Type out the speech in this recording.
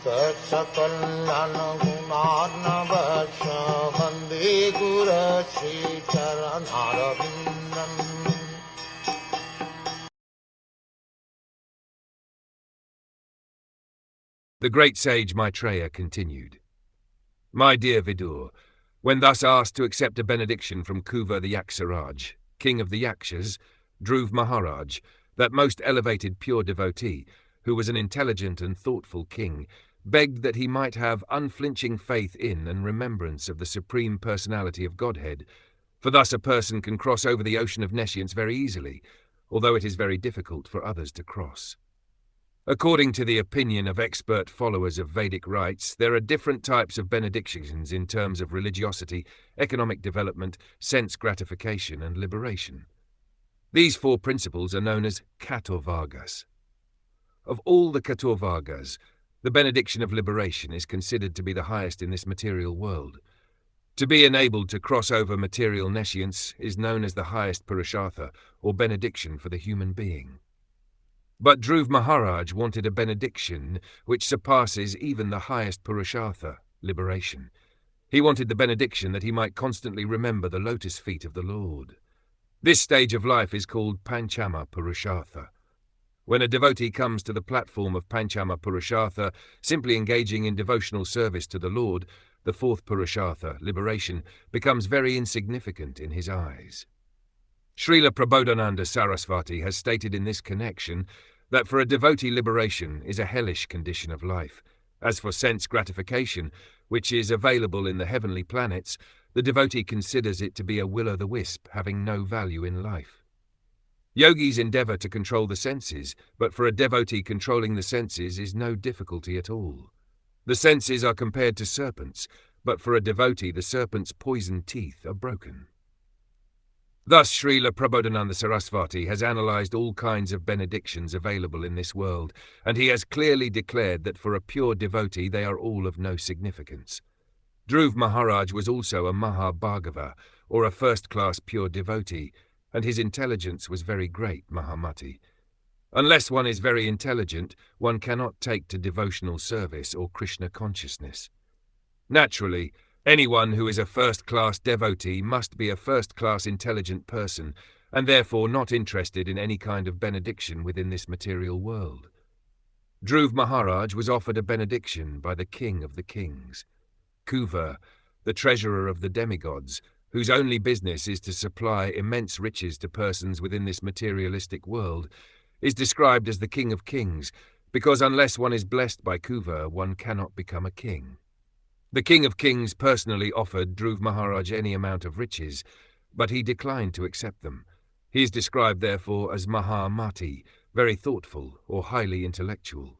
Saksakallan gunarnavasya Vande Guru Sri Charanarabindam. The great sage Maitreya continued, My dear Vidur, when thus asked to accept a benediction from Kuva the Yaksaraj, king of the Yakshas, Dhruv Maharaj, that most elevated pure devotee, who was an intelligent and thoughtful king, begged that he might have unflinching faith in and remembrance of the Supreme Personality of Godhead, for thus a person can cross over the ocean of nescience very easily, although it is very difficult for others to cross. According to the opinion of expert followers of Vedic rites, there are different types of benedictions in terms of religiosity, economic development, sense gratification, and liberation. These four principles are known as canto. Of all the canto, the benediction of liberation is considered to be the highest in this material world. To be enabled to cross over material nescience is known as the highest purushartha, or benediction for the human being. But Dhruv Maharaj wanted a benediction which surpasses even the highest purushartha, liberation. He wanted the benediction that he might constantly remember the lotus feet of the Lord. This stage of life is called Panchama Purushartha. When a devotee comes to the platform of Panchama Purushartha, simply engaging in devotional service to the Lord, the fourth Purushartha, liberation, becomes very insignificant in his eyes. Srila Prabhupada Sarasvati has stated in this connection that for a devotee liberation is a hellish condition of life. As for sense gratification, which is available in the heavenly planets, the devotee considers it to be a will-o'-the-wisp having no value in life. Yogis endeavor to control the senses, but for a devotee controlling the senses is no difficulty at all. The senses are compared to serpents, but for a devotee the serpent's poisoned teeth are broken. Thus, Srila Prabhupada Sarasvati has analyzed all kinds of benedictions available in this world, and he has clearly declared that for a pure devotee they are all of no significance. Dhruv Maharaj was also a Mahabhagava, or a first-class pure devotee, and his intelligence was very great, Mahamati. Unless one is very intelligent, one cannot take to devotional service or Krishna consciousness. Naturally, anyone who is a first-class devotee must be a first-class intelligent person, and therefore not interested in any kind of benediction within this material world. Dhruv Maharaj was offered a benediction by the king of the kings. Kuva, the treasurer of the demigods, whose only business is to supply immense riches to persons within this materialistic world, is described as the king of kings, because unless one is blessed by Kuva, one cannot become a king. The king of kings personally offered Dhruv Maharaj any amount of riches, but he declined to accept them. He is described therefore as Mahamati, very thoughtful or highly intellectual.